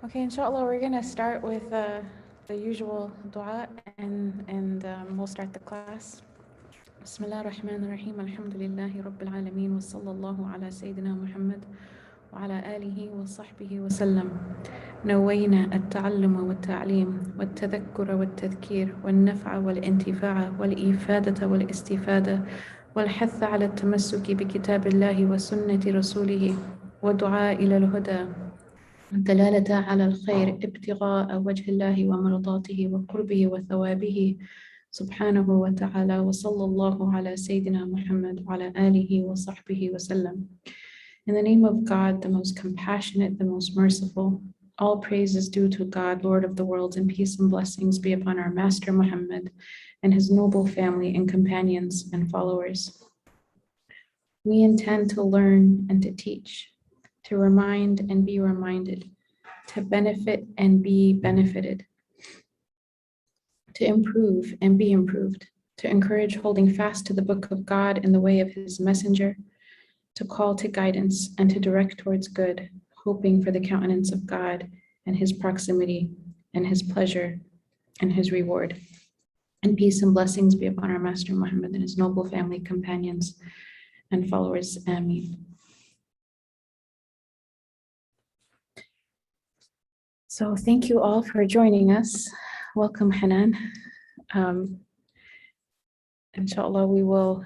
Okay, inshallah, we're going to start with the usual dua and we'll start the class. Bismillah ar-Rahman ar-Rahim, alhamdulillahi rabbil alameen, wa sallallahu ala Sayyidina Muhammad wa ala alihi wa sahbihi wa sallam. نوينا التعلم والتعليم والتذكر والتذكير والنفع والانتفاع والإفادة والاستفادة والحث على التمسك بكتاب الله وسنة رسوله والدعاء إلى الهدى الدلالة على الخير ابتغاء وجه الله ومرضاته وقربه وثوابه سبحانه وتعالى وصلى الله على سيدنا محمد وعلى آله وصحبه وسلم. In the name of God, the most compassionate, the most merciful, all praise is due to God, Lord of the worlds, and peace and blessings be upon our Master Muhammad and his noble family and companions and followers. We intend to learn and to teach, to remind and be reminded, to benefit and be benefited, to improve and be improved, to encourage holding fast to the book of God in the way of his messenger, to call to guidance and to direct towards good, hoping for the countenance of God and his proximity and his pleasure and his reward. And peace and blessings be upon our Master Muhammad and his noble family, companions, and followers. Ameen. So thank you all for joining us. Welcome, Hanan. Inshallah, we will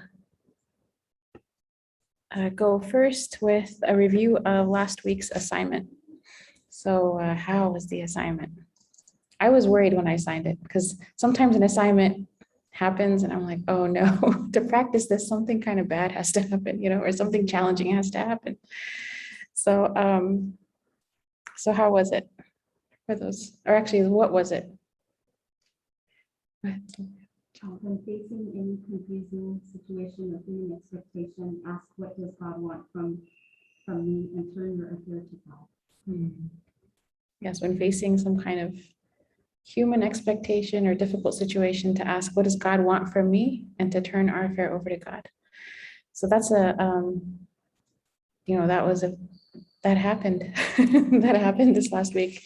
go first with a review of last week's assignment. So how was the assignment? I was worried when I signed it because sometimes an assignment happens and I'm like, oh no, to practice this, something kind of bad has to happen, or something challenging has to happen. So, so how was it for those, or actually, what was it? When facing any confusing situation or any expectation, ask, what does God want from me, and turn your affair to God. Yes, when facing some kind of human expectation or difficult situation, to ask, what does God want from me, and to turn our affair over to God. So that's a, that happened. That happened this last week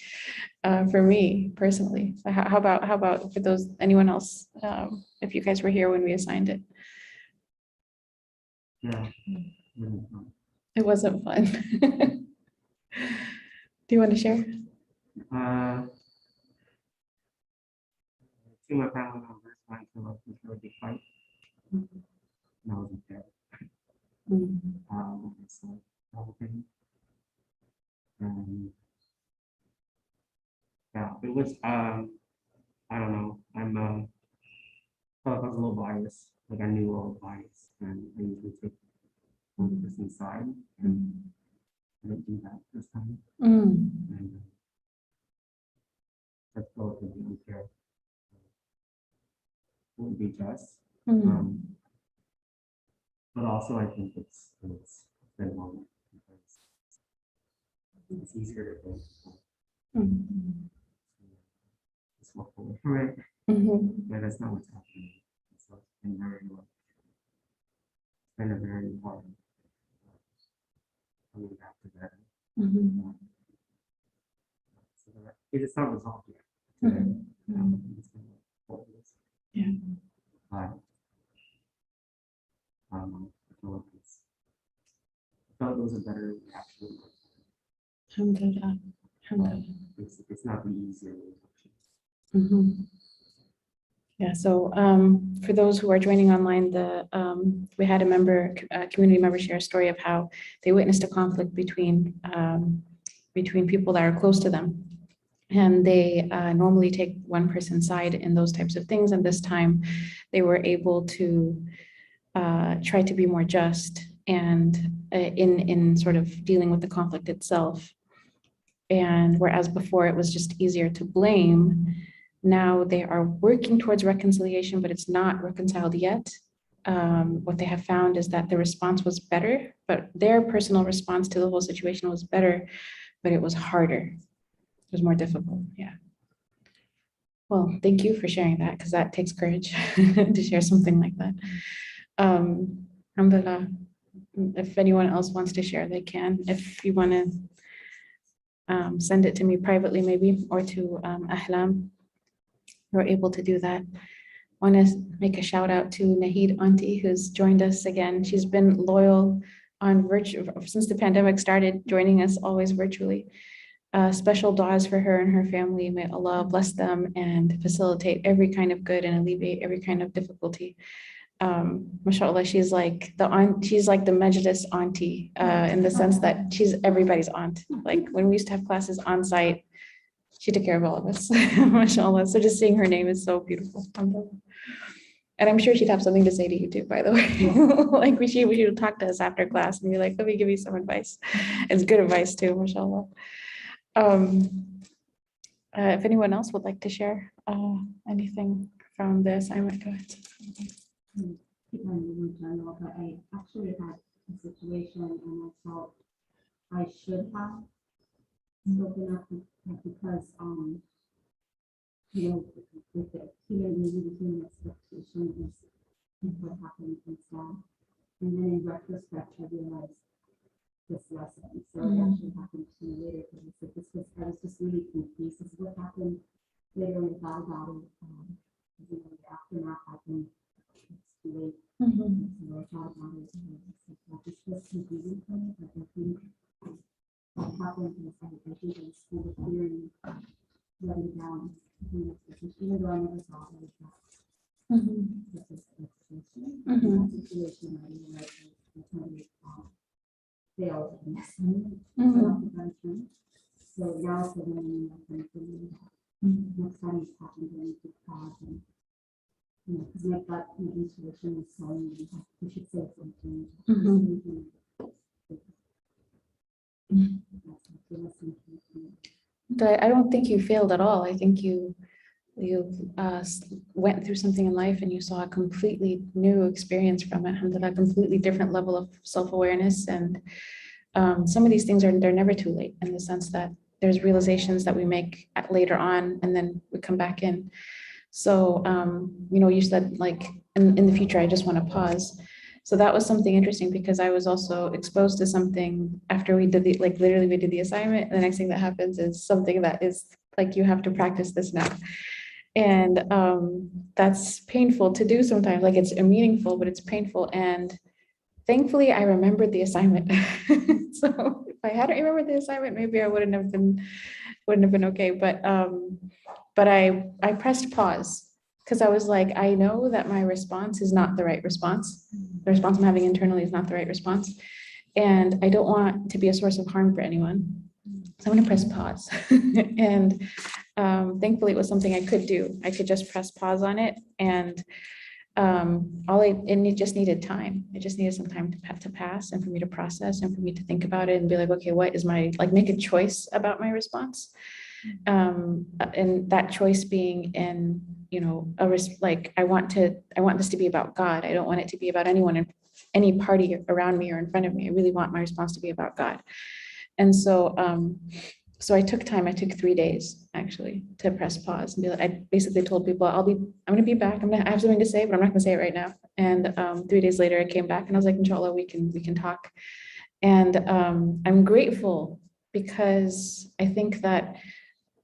for me personally. So how about for those, anyone else, if you guys were here when we assigned it? Yeah. It wasn't fun. Do you want to share? Two of my family members went to a big fight. And I wasn't there. So everything. Yeah, it was I don't know. I was a little biased. Like I knew a little biased, and I usually take one person's side, and I didn't do that this time. And that's relatively unfair. It would be just. But also I think it's been long because it's easier to think it's more forward, right? But that's not what's happening. So it's been a very hard coming back to that. So it's not resolved yet. Today. It's been Yeah. But I felt it was a better reaction. Alhamdulillah. It's not the easier reaction. Yeah, so for those who are joining online, we had a community member share a story of how they witnessed a conflict between people that are close to them. And they normally take one person's side in those types of things. And this time they were able to try to be more just and in sort of dealing with the conflict itself. And whereas before it was just easier to blame, now they are working towards reconciliation, but it's not reconciled yet. What they have found is that the response was better, but their personal response to the whole situation was better, but it was harder. It was more difficult, yeah. Well, thank you for sharing that, because that takes courage to share something like that. Alhamdulillah, if anyone else wants to share, they can. If you want to send it to me privately maybe, or to Ahlam. We're able to do that. Want to make a shout out to Nahid Auntie, who's joined us again. She's been loyal on virtual since the pandemic started, joining us always virtually. Special du'as for her and her family. May Allah bless them and facilitate every kind of good and alleviate every kind of difficulty. MashaAllah, she's like the Majlis auntie, in the sense that she's everybody's aunt. Like when we used to have classes on site, she took care of all of us. MashaAllah. So just seeing her name is so beautiful. And I'm sure she'd have something to say to you too, by the way. Like she would talk to us after class and be like, let me give you some advice. It's good advice too, mashallah. If anyone else would like to share anything from the assignment, go ahead. Keep on in general, but I actually had a situation and I felt I should have spoken up because you know, with the human expectation is what happened instead. And then in retrospect, I realized this lesson. So it actually happened to me later because I was just really confused. This is what happened later when I thought about it. You know, the aftermath happened. It's too late. So I thought about it. And this was confusing for me, but I think what happened is I think in school fearing letting down the expectation, even though I never thought it was that. This is expectation. That situation I realized was totally failed in this moment. So now it's a learning lesson for me. Next time it's happened, I need to pause and, you know, because my gut, my intuition is telling me you should say something. I don't think you failed at all. I think you went through something in life and you saw a completely new experience from it. Alhamdulillah, a completely different level of self-awareness. And some of these things they're never too late, in the sense that there's realizations that we make later on and then we come back in. So, you know, you said like in the future, I just want to pause. So that was something interesting because I was also exposed to something after we did literally we did the assignment. And the next thing that happens is something that is like, you have to practice this now. And that's painful to do sometimes. Like it's meaningful, but it's painful. And thankfully I remembered the assignment. So if I hadn't remembered the assignment, maybe I wouldn't have been okay. But I pressed pause because I was like, I know that my response is not the right response. The response I'm having internally is not the right response. And I don't want to be a source of harm for anyone. So I'm going to press pause. And thankfully it was something I could do. I could just press pause on it. And it just needed time. It just needed some time to pass and for me to process and for me to think about it and be like, okay, what is my, like, make a choice about my response. And that choice being in, you know, I want this to be about God. I don't want it to be about anyone in any party around me or in front of me. I really want my response to be about God. And so, so I took time. I took 3 days actually to press pause and be like, I basically told people I'm going to be back. I have something to say, but I'm not going to say it right now. And 3 days later I came back and I was like, inshallah, we can talk. And I'm grateful because I think that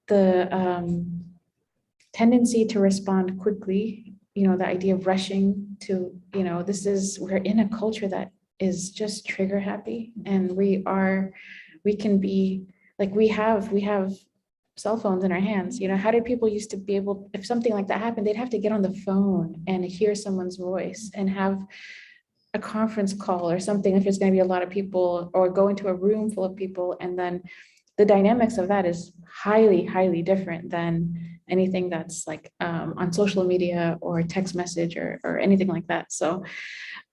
the tendency to respond quickly, you know, the idea of rushing to, you know, we're in a culture that is just trigger happy, and we can be like, we have cell phones in our hands. You know, how did people used to be able, if something like that happened, they'd have to get on the phone and hear someone's voice and have a conference call or something if there's going to be a lot of people, or go into a room full of people. And then the dynamics of that is highly, highly different than anything that's like on social media or text message or anything like that. So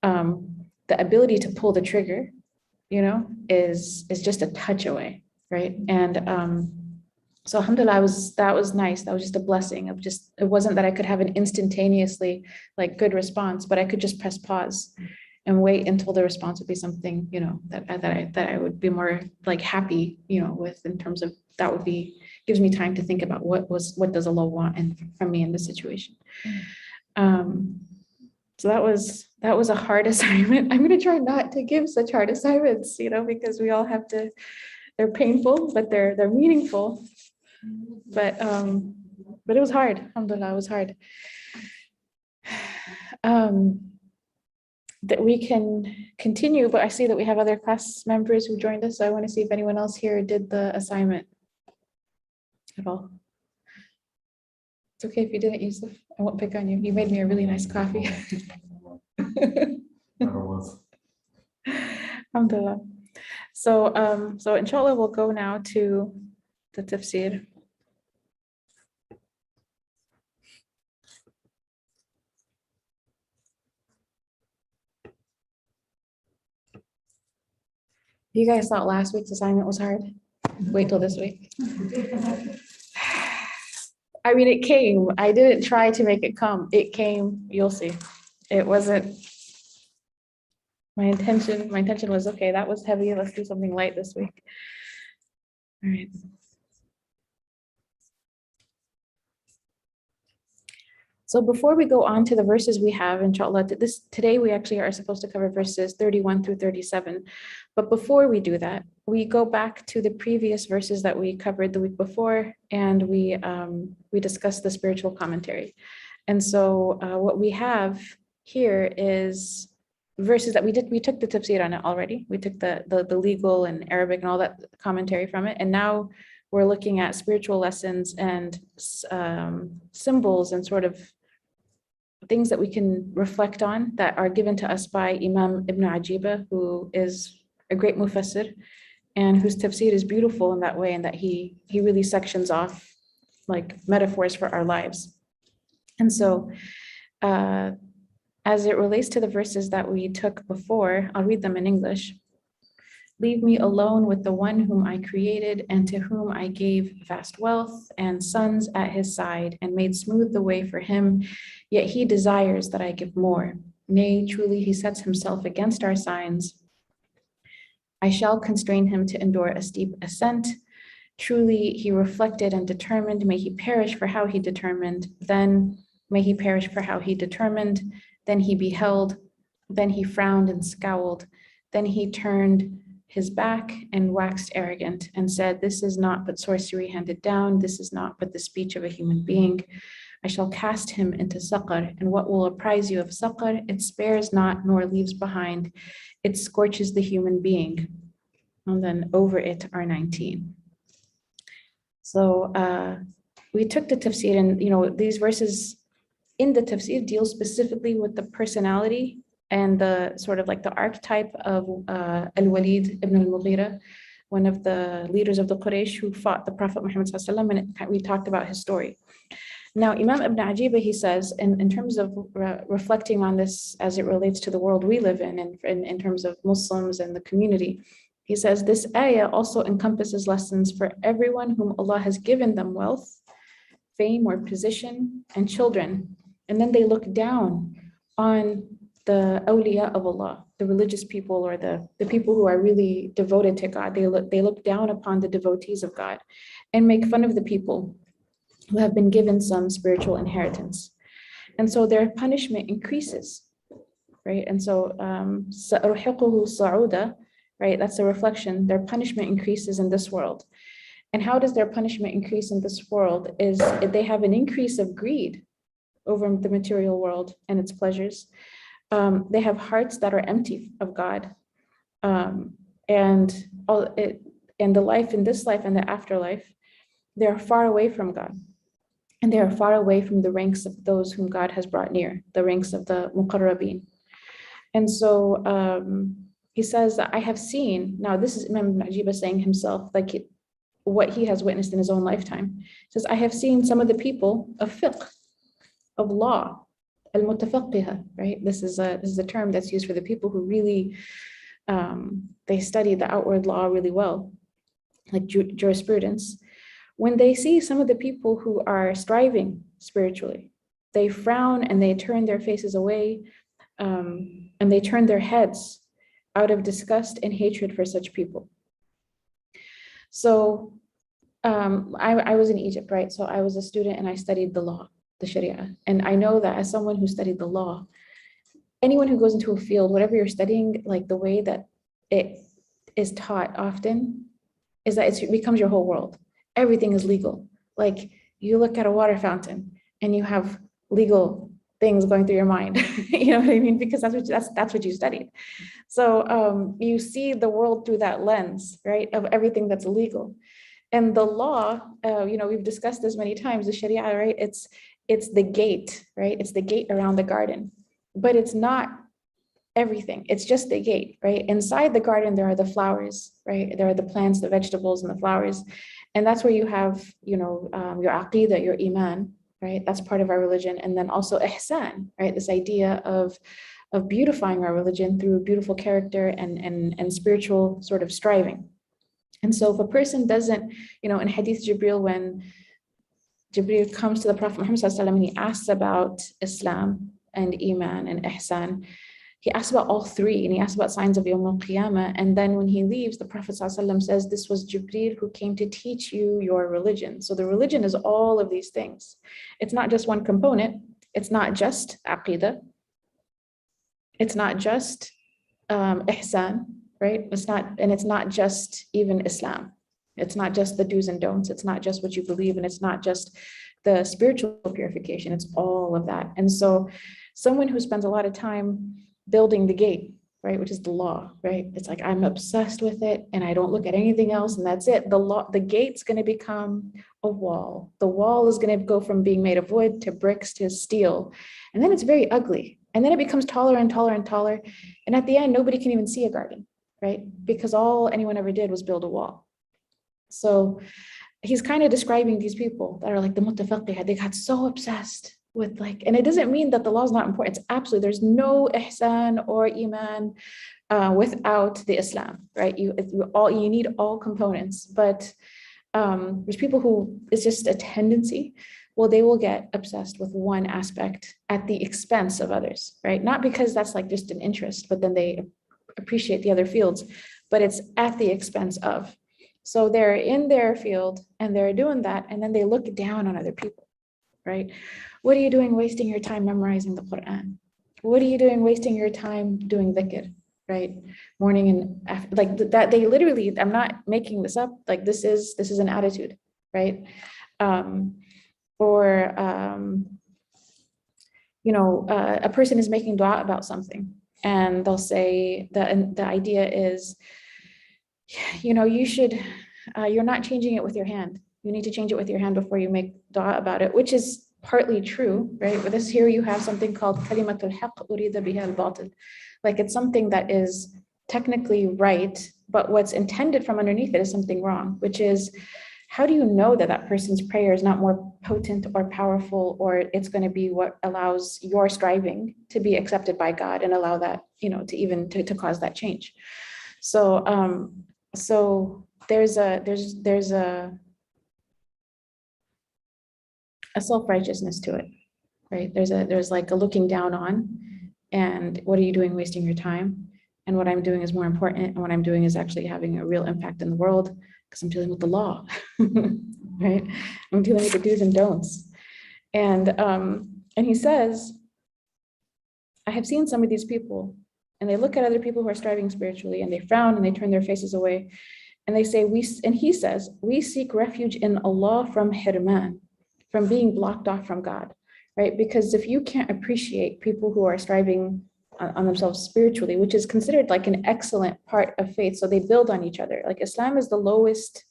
the ability to pull the trigger, you know, is just a touch away, right? And so alhamdulillah, that was nice. That was just a blessing of just, it wasn't that I could have an instantaneously like good response, but I could just press pause and wait until the response would be something, you know, that I would be more like happy, you know, with, in terms of that would be, gives me time to think about what does Allah want from me in this situation. So that was a hard assignment. I'm going to try not to give such hard assignments, you know, because we all have to they're painful, but they're meaningful. But it was hard. Alhamdulillah, it was hard. That we can continue, but I see that we have other class members who joined us. So I want to see if anyone else here did the assignment at all. It's okay if you didn't, Yusuf. I won't pick on you. You made me a really nice coffee. Alhamdulillah. So inshallah, we'll go now to the tafsir. You guys thought last week's assignment was hard? Wait till this week. I mean, it came. I didn't try to make it come. It came. You'll see. It wasn't. My intention was, okay, that was heavy. Let's do something light this week. All right. So before we go on to the verses we have, inshallah, today we actually are supposed to cover verses 31 through 37. But before we do that, we go back to the previous verses that we covered the week before, and we discussed the spiritual commentary. And so what we have here is verses that we took the tafsir on it already. We took the legal and Arabic and all that commentary from it. And now we're looking at spiritual lessons and symbols and sort of things that we can reflect on that are given to us by Imam Ibn Ajiba, who is a great mufassir and whose tafsir is beautiful in that way, and that he really sections off like metaphors for our lives. And so as it relates to the verses that we took before, I'll read them in English. Leave me alone with the one whom I created and to whom I gave vast wealth and sons at his side and made smooth the way for him. Yet he desires that I give more. Nay, truly he sets himself against our signs. I shall constrain him to endure a steep ascent. Truly he reflected and determined. May he perish for how he determined. Then may he perish for how he determined. Then he beheld. Then he frowned and scowled. Then he turned his back and waxed arrogant and said, this is not but sorcery handed down. This is not but the speech of a human being. I shall cast him into saqar, and what will apprise you of saqar? It spares not nor leaves behind. It scorches the human being. And then over it are 19. So we took the tafsir, and these verses in the tafsir deal specifically with the personality and the sort of like the archetype of Al-Walid ibn al-Mughira, one of the leaders of the Quraysh who fought the Prophet Muhammad sallallahu alaihi wasallam, and we talked about his story. Now, Imam Ibn Ajiba, he says, in terms of reflecting on this as it relates to the world we live in, and in terms of Muslims and the community, he says, this ayah also encompasses lessons for everyone whom Allah has given them wealth, fame or position, and children. And then they look down on the awliya of Allah, the religious people, or the people who are really devoted to God. They look down upon the devotees of God and make fun of the people who have been given some spiritual inheritance. And so their punishment increases, right? And so, right, that's a reflection. Their punishment increases in this world. And how does their punishment increase in this world? Is they have an increase of greed over the material world and its pleasures. They have hearts that are empty of God, and the life in this life and the afterlife, they are far away from God, and they are far away from the ranks of those whom God has brought near, the ranks of the muqarrabin. And so he says that I have seen. Now this is Imam Ibn Ajiba saying himself, like what he has witnessed in his own lifetime. He says, I have seen some of the people of fiqh, of law. Al-mutafaqqiha, right? This is a term that's used for the people who really, they study the outward law really well, like jurisprudence. When they see some of the people who are striving spiritually, they frown and they turn their faces away, and they turn their heads out of disgust and hatred for such people. So I was in Egypt, right? So I was a student and I studied the law, the Sharia. And I know that as someone who studied the law, anyone who goes into a field, whatever you're studying, like the way that it is taught often is that it becomes your whole world. Everything is legal. Like you look at a water fountain and you have legal things going through your mind. You know what I mean? Because that's what you studied. So you see the world through that lens, right, of everything that's illegal. And the law, we've discussed this many times, the Sharia, right? It's the gate, right? It's the gate around the garden, but it's not everything. It's just the gate, right? Inside the garden, there are the flowers, right? There are the plants, the vegetables, and the flowers. And that's where you have, your aqidah, your iman, right? That's part of our religion. And then also ihsan, right? This idea of beautifying our religion through beautiful character and spiritual sort of striving. And so if a person doesn't, in Hadith Jibril, when Jibril comes to the Prophet Muhammad ﷺ and he asks about Islam and Iman and Ihsan, he asks about all three, and he asks about signs of Yawm al-Qiyamah. And then when he leaves, the Prophet ﷺ says, this was Jibril who came to teach you your religion. So the religion is all of these things. It's not just one component. It's not just Aqidah. It's not just Ihsan, right? It's not just even Islam. It's not just the do's and don'ts. It's not just what you believe, and it's not just the spiritual purification. It's all of that. And so someone who spends a lot of time building the gate, right, which is the law, right? It's like, I'm obsessed with it and I don't look at anything else, and that's it. The gate's going to become a wall. The wall is going to go from being made of wood to bricks to steel. And then it's very ugly. And then it becomes taller and taller and taller. And at the end, nobody can even see a garden, right? Because all anyone ever did was build a wall. So he's kind of describing these people that are like the mutafaqih. They got so obsessed with and it doesn't mean that the law is not important. It's absolutely, there's no ihsan or iman without the Islam, right? You need all components, but there's people who, it's just a tendency. Well, they will get obsessed with one aspect at the expense of others, right? Not because that's like just an interest, but then they appreciate the other fields, but it's at the expense of. So they're in their field and they're doing that, and then they look down on other people, right? What are you doing wasting your time memorizing the Qur'an? What are you doing wasting your time doing dhikr, right? Morning and after, like that, they literally, I'm not making this up, like this is an attitude, right? A person is making dua about something, and they'll say that the idea is, you should, you're not changing it with your hand. You need to change it with your hand before you make dua about it, which is partly true, right? But this here you have something called kalimatul haqq urida biha al-batil. Like it's something that is technically right, but what's intended from underneath it is something wrong, which is, how do you know that that person's prayer is not more potent or powerful, or it's going to be what allows your striving to be accepted by God and allow that, to cause that change? So, there's a self-righteousness to it, right? There's like a looking down on, and what are you doing wasting your time? And what I'm doing is more important, and what I'm doing is actually having a real impact in the world, because I'm dealing with the law, right? I'm dealing with the do's and don'ts. And he says, I have seen some of these people, and they look at other people who are striving spiritually, and they frown and they turn their faces away. And they say, he says, we seek refuge in Allah from hirman, from being blocked off from God, right? Because if you can't appreciate people who are striving on themselves spiritually, which is considered like an excellent part of faith, so they build on each other. Like Islam is the lowest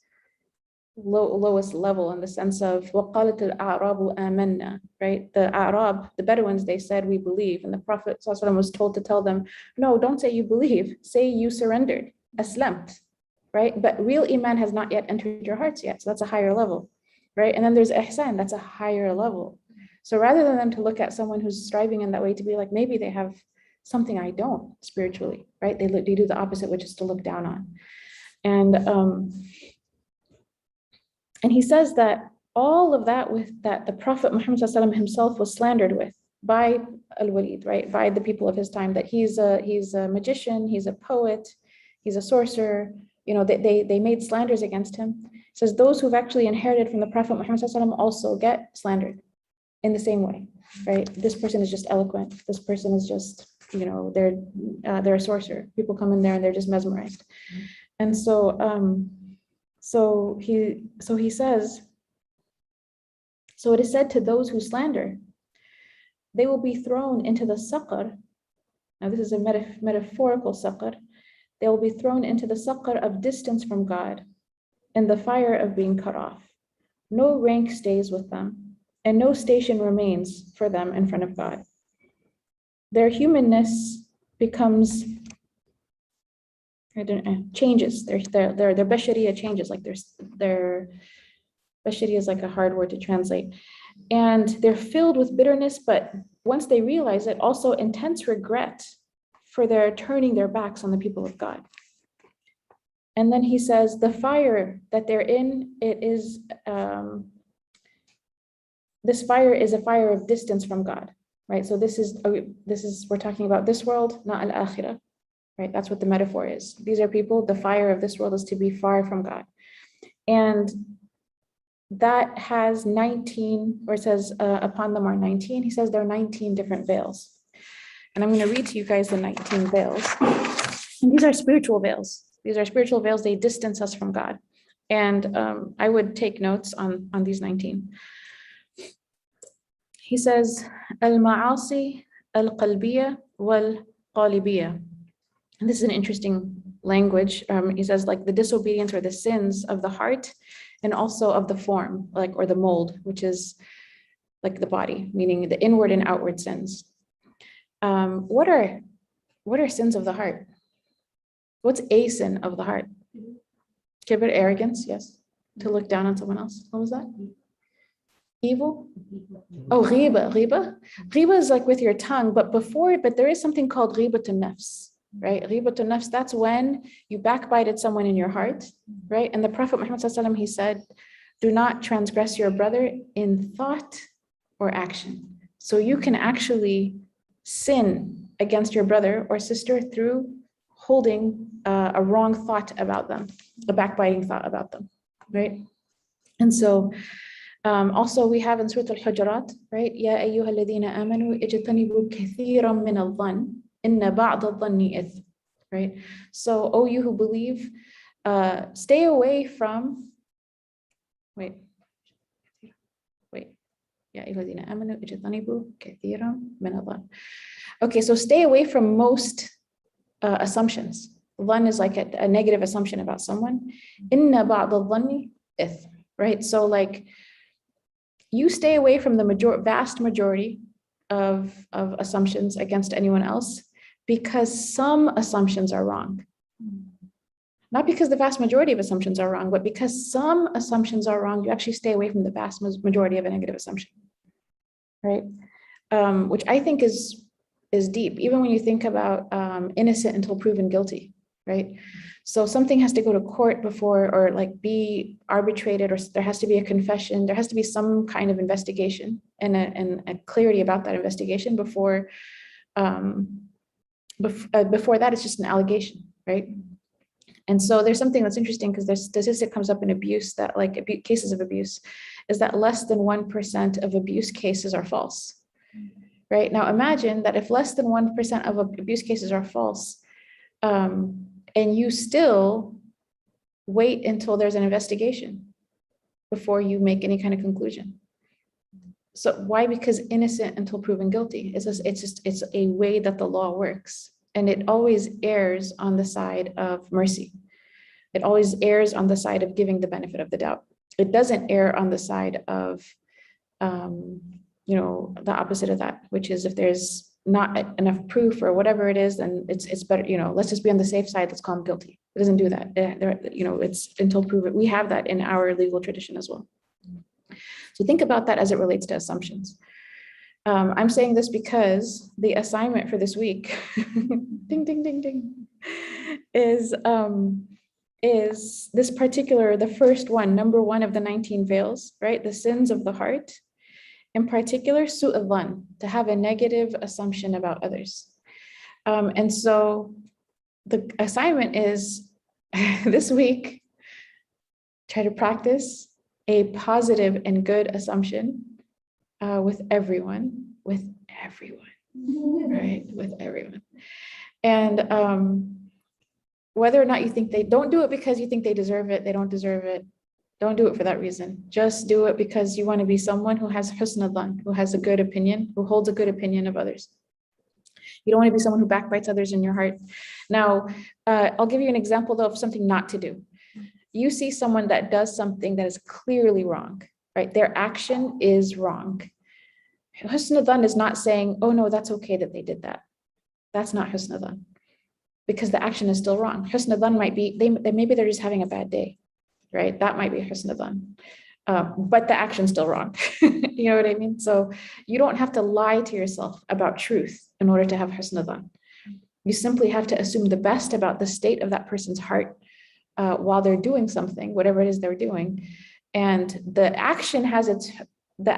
level in the sense of وَقَالَتِ الْأَعْرَابُ آمَنَّا, right? The A'rab, the Bedouins, they said, we believe. And the Prophet ﷺ was told to tell them, no, don't say you believe, say you surrendered, aslamt, right? But real iman has not yet entered your hearts yet. So that's a higher level, right? And then there's ihsan, that's a higher level. So rather than them to look at someone who's striving in that way to be like, maybe they have something I don't spiritually, right? They do the opposite, which is to look down on. And he says that all of that that the Prophet Muhammad ﷺ himself was slandered with by Al-Walid, right? By the people of his time, that he's a magician, he's a poet, he's a sorcerer. They made slanders against him. It says those who've actually inherited from the Prophet Muhammad ﷺ also get slandered in the same way, right? This person is just eloquent. This person is just, they're a sorcerer. People come in there and they're just mesmerized. And so So he says, so it is said to those who slander, they will be thrown into the saqar. Now this is a metaphorical saqar. They will be thrown into the saqar of distance from God, in the fire of being cut off. No rank stays with them, and no station remains for them in front of God. Their humanness becomes, changes. Their bashariya changes, like their bashariya is like a hard word to translate. And they're filled with bitterness, but once they realize it, also intense regret for their turning their backs on the people of God. And then he says, the fire that they're in, it is, this fire is a fire of distance from God, right? So this is, we're talking about this world, not al-akhirah, right? That's what the metaphor is. These are people, the fire of this world is to be far from God. And that has 19, or it says upon them are 19, he says there are 19 different veils. And I'm going to read to you guys the 19 veils. And these are spiritual veils. These are spiritual veils, they distance us from God. And I would take notes on these 19. He says, al-ma'asi al-qalbiyya wal-qalibiyya. And this is an interesting language. He says like the disobedience or the sins of the heart and also of the form, like, or the mold, which is like the body, meaning the inward and outward sins. What are sins of the heart? What's a sin of the heart? Kibr, arrogance, yes. To look down on someone else. What was that? Evil? Oh, ghiba. Ghiba is like with your tongue, but there is something called ghibatun nafs, right? Ghibatun nafs, that's when you backbited someone in your heart, right? And the Prophet Muhammad sallallahu alaihi wasallam, he said, do not transgress your brother in thought or action. So you can actually sin against your brother or sister through holding a wrong thought about them, a backbiting thought about them, right? And so also we have in Surah al-Hujurat, right? Ya ayyuha alladhina amanu ijtanibu kathiran min al-dhann inna ba'd al-dhanni ith, right? So, oh, you who believe, stay away from, wait. Ya ayyuha alladhina amanu ijtanibu kathiran min al-dhann. Okay, so stay away from most assumptions. Dhann is like a negative assumption about someone. Inna ba'd al-dhanni ith, right? So like, you stay away from the vast majority of assumptions against anyone else because some assumptions are wrong. Not because the vast majority of assumptions are wrong, but because some assumptions are wrong, you actually stay away from the vast majority of a negative assumption, right? Which I think is deep, even when you think about innocent until proven guilty, right? So something has to go to court before, or like be arbitrated, or there has to be a confession. There has to be some kind of investigation and a clarity about that investigation before that it's just an allegation, right? And so there's something that's interesting because there's statistic comes up in abuse that like cases of abuse is that less than 1% of abuse cases are false, right? Now imagine that if less than 1% of abuse cases are false, and you still wait until there's an investigation before you make any kind of conclusion. So why? Because innocent until proven guilty. It's a way that the law works, and it always errs on the side of mercy. It always errs on the side of giving the benefit of the doubt. It doesn't err on the side of, the opposite of that, which is if there's not enough proof or whatever it is, then it's better, let's just be on the safe side, let's call them guilty. It doesn't do that. It's until proven. We have that in our legal tradition as well. So think about that as it relates to assumptions. I'm saying this because the assignment for this week, ding, ding, ding, ding, is this particular, the first one, number one of the 19 veils, right? The sins of the heart. In particular, su' al-dhann, to have a negative assumption about others. And so the assignment is this week, try to practice a positive and good assumption with everyone, right? With everyone. And whether or not you think don't do it because you think they deserve it, they don't deserve it. Don't do it for that reason. Just do it because you want to be someone who has husn dhan, who has a good opinion, who holds a good opinion of others. You don't want to be someone who backbites others in your heart. Now, I'll give you an example though of something not to do. You see someone that does something that is clearly wrong, right? Their action is wrong. Husn dhan is not saying, oh no, that's okay that they did that. That's not husn dhan, because the action is still wrong. Husn dhan might be, maybe they're just having a bad day, right? That might be husn dhan. But the action's still wrong. You know what I mean? So you don't have to lie to yourself about truth in order to have husn dhan. You simply have to assume the best about the state of that person's heart while they're doing something, whatever it is they're doing. And the action the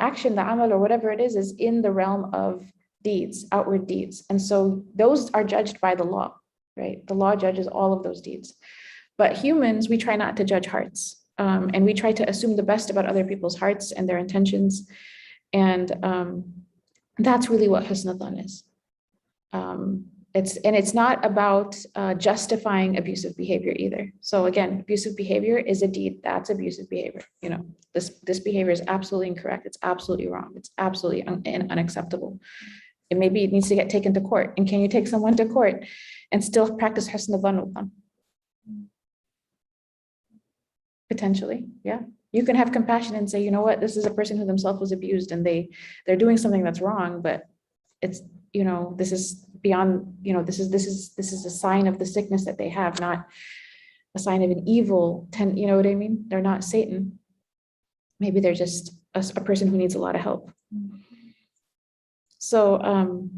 amal or whatever it is in the realm of deeds, outward deeds. And so those are judged by the law, right? The law judges all of those deeds. But humans, we try not to judge hearts. And we try to assume the best about other people's hearts and their intentions. And that's really what husn dhan is. It's not about justifying abusive behavior either. So again, abusive behavior is a deed. That's abusive behavior. You know, this behavior is absolutely incorrect. It's absolutely wrong. It's absolutely unacceptable. And maybe it needs to get taken to court. And can you take someone to court and still practice husn dhan with them? Potentially, yeah. You can have compassion and say, you know what, this is a person who themselves was abused and they're doing something that's wrong, but it's, you know, this is beyond, you know, this is a sign of the sickness that they have, not a sign of an evil, you know what I mean? They're not Satan. Maybe they're just a person who needs a lot of help. So,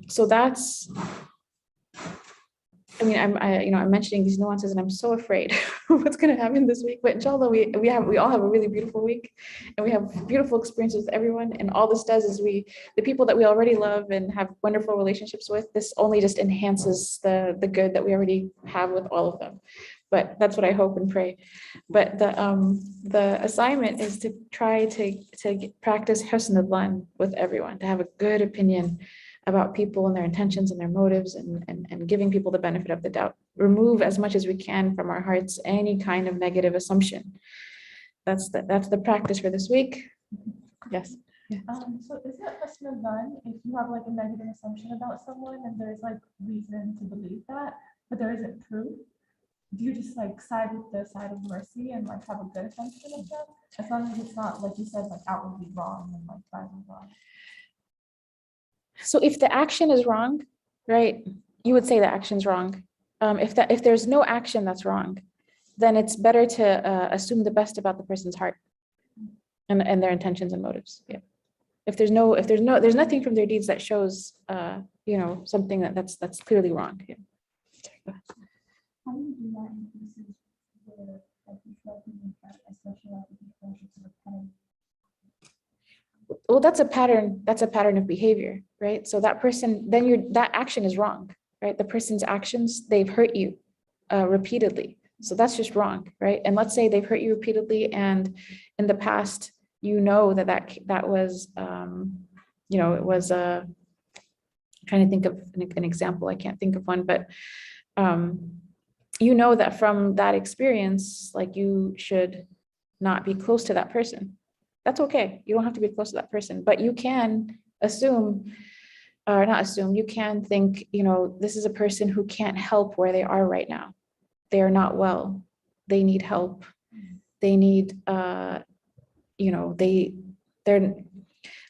so that's, I mean, I'm mentioning these nuances and I'm so afraid of what's going to happen this week, but inshallah, we all have a really beautiful week and we have beautiful experiences with everyone. And all this does is the people that we already love and have wonderful relationships with, this only just enhances the good that we already have with all of them. But that's what I hope and pray. But the assignment is to try to practice husn dhan with everyone, to have a good opinion about people and their intentions and their motives and giving people the benefit of the doubt. Remove as much as we can from our hearts any kind of negative assumption. That's the practice for this week. Yes. So is it husn dhan if you have like a negative assumption about someone and there's like reason to believe that, but there isn't proof? Do you just like side with the side of mercy and like have a good assumption of them? As long as it's not, like you said, like outwardly wrong and like privately wrong. So if the action is wrong, right, you would say the action's wrong. If there's no action that's wrong, then it's better to assume the best about the person's heart and their intentions and motives. Yeah. If there's nothing from their deeds that shows, you know, something that's clearly wrong. Yeah. How do you do that in cases where, like, you feel especially after the friendships of pain? Well, that's a pattern of behavior, right? So that person, then that action is wrong, right? The person's actions, they've hurt you repeatedly. So that's just wrong, right? And let's say they've hurt you repeatedly and in the past, you know that was, you know, it was trying to think of an example. I can't think of one, but you know that from that experience, like you should not be close to that person. That's okay. You don't have to be close to that person, but you can assume, or not assume, you can think, you know, this is a person who can't help where they are right now. They are not well. They need help. They need, you know, they're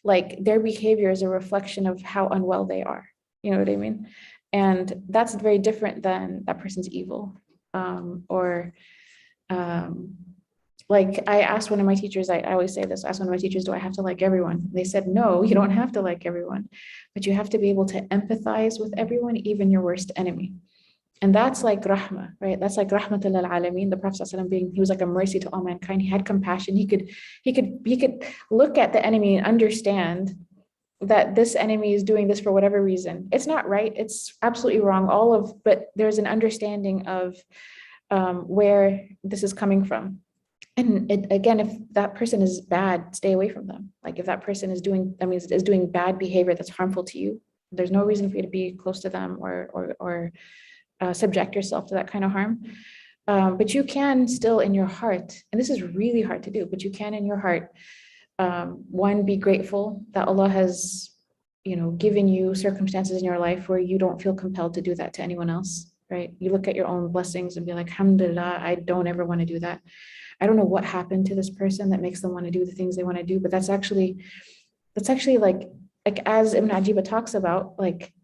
like their behavior is a reflection of how unwell they are. You know what I mean? And that's very different than that person's evil. Like I asked one of my teachers, I always say this, I asked one of my teachers, do I have to like everyone? They said, no, you don't have to like everyone, but you have to be able to empathize with everyone, even your worst enemy. And that's like rahmah, right? That's like rahmatul lil alameen. The Prophet ﷺ he was like a mercy to all mankind. He had compassion. He could look at the enemy and understand that this enemy is doing this for whatever reason. It's not right. It's absolutely wrong. But there's an understanding of where this is coming from. And again, if that person is bad, stay away from them. Like if that person is doing bad behavior that's harmful to you, there's no reason for you to be close to them or subject yourself to that kind of harm. But you can still in your heart, and this is really hard to do, but you can in your heart, one, be grateful that Allah has, given you circumstances in your life where you don't feel compelled to do that to anyone else, right? You look at your own blessings and be like, alhamdulillah, I don't ever want to do that. I don't know what happened to this person that makes them want to do the things they want to do, but that's actually like as Ibn Ajiba talks about, like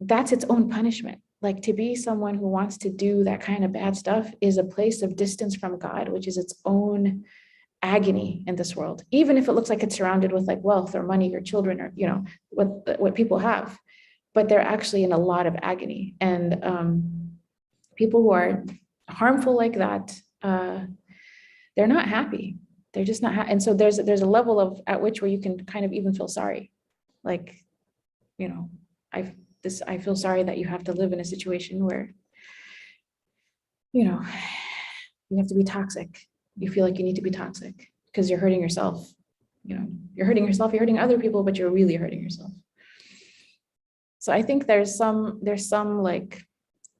that's its own punishment. Like to be someone who wants to do that kind of bad stuff is a place of distance from God, which is its own agony in this world, even if it looks like it's surrounded with like wealth or money or children or what people have, but they're actually in a lot of agony. And people who are harmful like that, they're not happy. They're just not happy. And so there's a level of at which where you can kind of even feel sorry, like I feel sorry that you have to live in a situation where you have to be toxic. You feel like you need to be toxic because you're hurting yourself. You're hurting yourself, you're hurting other people, but you're really hurting yourself. So I think there's some like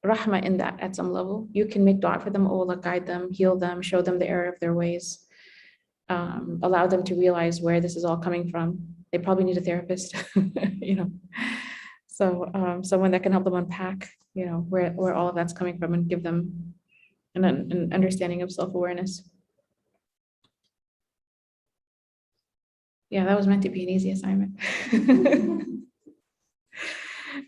rahmah in that at some level. You can make dua for them, oh Allah, guide them, heal them, show them the error of their ways, allow them to realize where this is all coming from. They probably need a therapist, So someone that can help them unpack, where all of that's coming from and give them an understanding of self-awareness. Yeah, that was meant to be an easy assignment.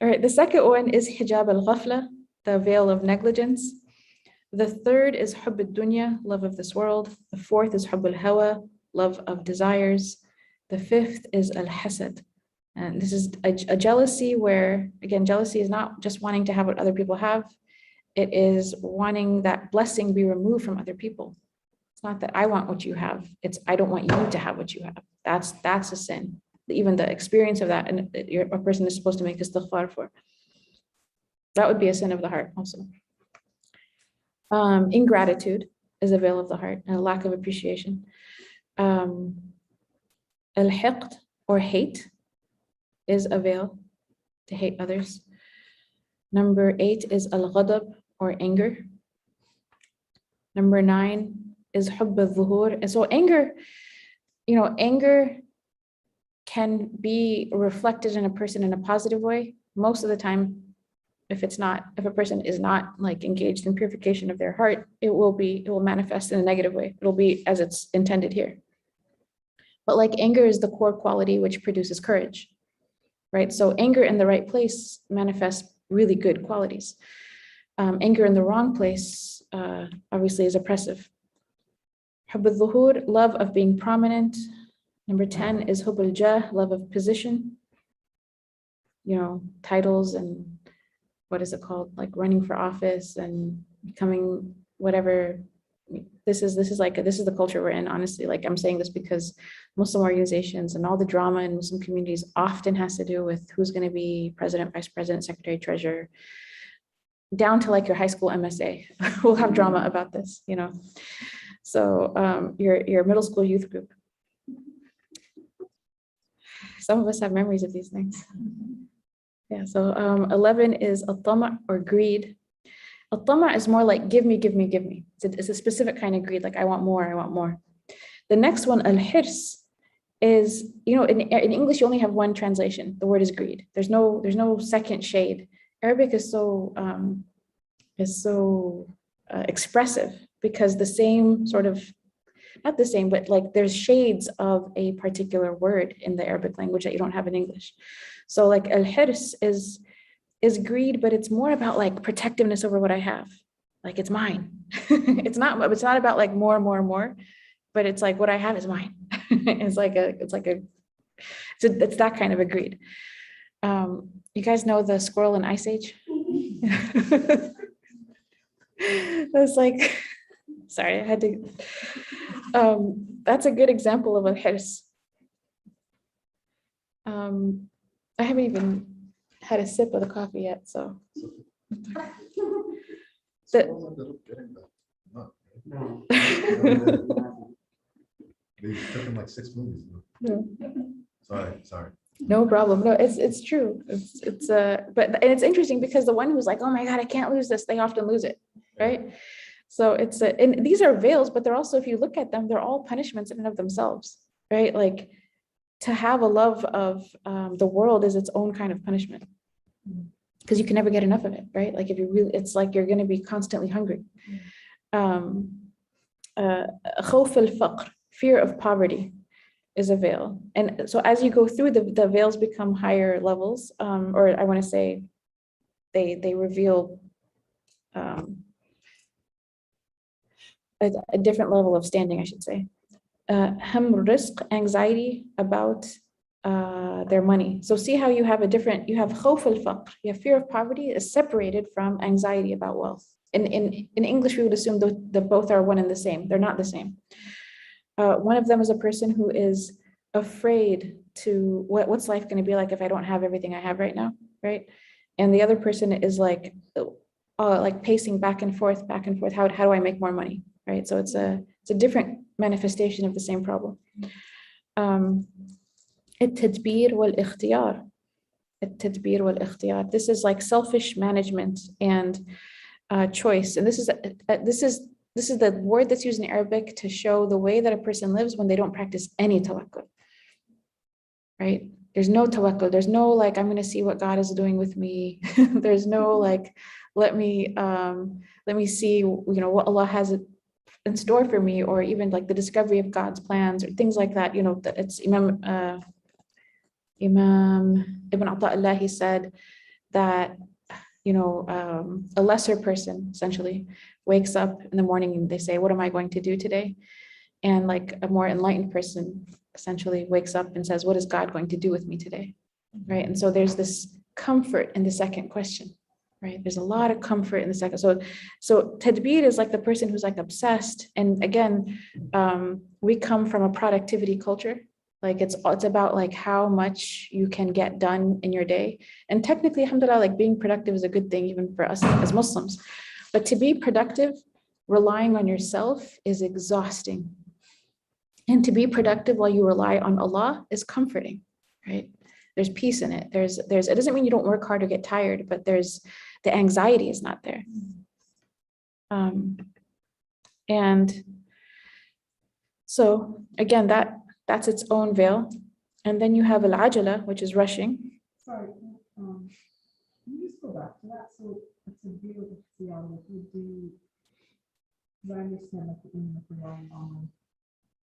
All right, the second one is hijab al-ghafla, the veil of negligence. The third is hubb al-dunya, love of this world. The fourth is hubb al-hawa, love of desires. The fifth is al-hasad. And this is a jealousy where, again, jealousy is not just wanting to have what other people have. It is wanting that blessing be removed from other people. It's not that I want what you have. It's I don't want you to have what you have. That's a sin. Even the experience of that, and a person is supposed to make istighfar for. That would be a sin of the heart also. Ingratitude is a veil of the heart and a lack of appreciation. Al-hiqd, or hate, is a veil, to hate others. Number 8 is al-ghadab, or anger. Number 9 is hubb al-dhuhur. And so anger can be reflected in a person in a positive way. Most of the time, if a person is not like engaged in purification of their heart, it will manifest in a negative way. It'll be as it's intended here. But like anger is the core quality which produces courage, right? So anger in the right place manifests really good qualities. Anger in the wrong place obviously is oppressive. Hubb al-dhuhur, love of being prominent. Number 10 is hubb al-jah, love of position. Titles and what is it called? Like running for office and becoming whatever. This is the culture we're in, honestly. Like I'm saying this because Muslim organizations and all the drama in Muslim communities often has to do with who's going to be president, vice president, secretary, treasurer, down to like your high school MSA. We'll have drama about this, So your middle school youth group. Some of us have memories of these things. Yeah, so 11 is al-tama', or greed. Al-tama' is more like give me, give me, give me. It's a specific kind of greed, like I want more, I want more. The next one, al-hirs, is, in English, you only have one translation. The word is greed. There's no second shade. Arabic is so expressive because the same sort of, not the same, but like there's shades of a particular word in the Arabic language that you don't have in English. So like al-hirs is greed, but it's more about like protectiveness over what I have. Like it's mine. It's not about like more, but it's like what I have is mine. It's that kind of a greed. You guys know the squirrel in Ice Age? That's like, sorry, I had to, that's a good example of a hirs. I haven't even had a sip of the coffee yet, so. No. They took him like 6 movies. Yeah. Sorry. No problem. No, it's true. But and it's interesting because the one who's like, oh my God, I can't lose this, they often lose it, right? So and these are veils, but they're also, if you look at them, they're all punishments in and of themselves, right? Like to have a love of the world is its own kind of punishment because you can never get enough of it, right? Like if you really, it's like you're going to be constantly hungry. خوف الفقر, fear of poverty, is a veil. And so as you go through, the veils become higher levels, or I want to say they reveal a different level of standing, I should say. Ham risk, anxiety about their money. So see how you have you have khawf al-faqr, you have fear of poverty is separated from anxiety about wealth. In English, we would assume that both are one and the same. They're not the same. One of them is a person who is afraid to what's life going to be like if I don't have everything I have right now, right? And the other person is like pacing back and forth. How do I make more money, right? So it's a different manifestation of the same problem. التدبير والاختيار. التدبير والاختيار. This is like selfish management and choice. And this is the word that's used in Arabic to show the way that a person lives when they don't practice any tawakkul, right? There's no tawakkul. There's no like, I'm going to see what God is doing with me. There's no like, let me see, what Allah has in store for me, or even like the discovery of God's plans or things like that. It's Imam Ibn Ata'illah, he said that, a lesser person essentially wakes up in the morning and they say, what am I going to do today? And like a more enlightened person essentially wakes up and says, what is God going to do with me today? Right. And so there's this comfort in the second question, right? There's a lot of comfort in the second. So tadbir is like the person who's like obsessed. And again, we come from a productivity culture. Like it's about like how much you can get done in your day. And technically, alhamdulillah, like being productive is a good thing even for us as Muslims. But to be productive, relying on yourself is exhausting. And to be productive while you rely on Allah is comforting, right? There's peace in it. It doesn't mean you don't work hard or get tired, but the anxiety is not there. And so again, that's its own veil. And then you have al-ajala, which is rushing. Sorry, can you just go back to that? So it's a view of the would be, I understand that the end of relying on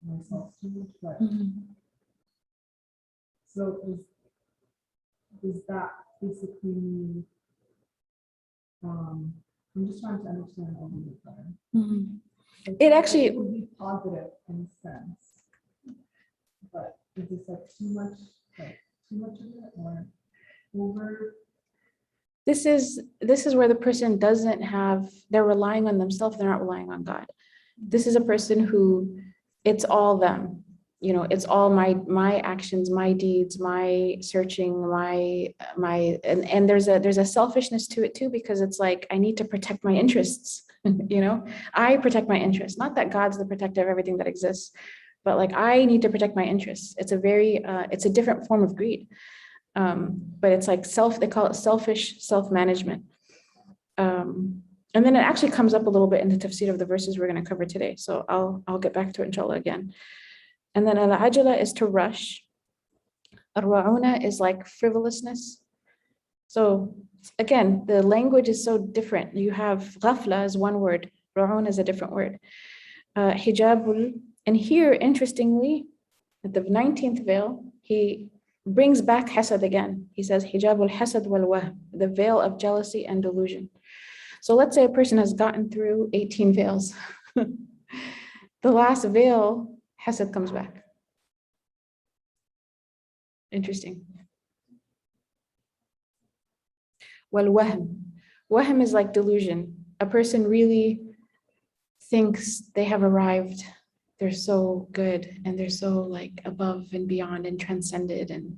myself too much, but so is that basically mean, I'm just trying to understand a little bit better. It actually it would be positive in a sense. But is this like too much of it or over? This is where the person they're relying on themselves, they're not relying on God. This is a person who it's all them, it's all my actions, my deeds, my searching, and there's a selfishness to it too, because it's like, I need to protect my interests, I protect my interests, not that God's the protector of everything that exists. But like, I need to protect my interests. It's a different form of greed. But it's like they call it selfish self-management. And then it actually comes up a little bit in the tafsir of the verses we're going to cover today. So I'll get back to it inshallah again. And then al-ajala is to rush. Ar-ra'una is like frivolousness. So again, the language is so different. You have ghafla is one word, ra'una is a different word. Hijabul. And here, interestingly, at the 19th veil, he brings back hasad again. He says, hijabul hasad wal wahm, the veil of jealousy and delusion. So let's say a person has gotten through 18 veils. The last veil, hasad comes back. Interesting. Wal wahm. Wahm is like delusion. A person really thinks they have arrived. They're so good and they're so like above and beyond and transcended, and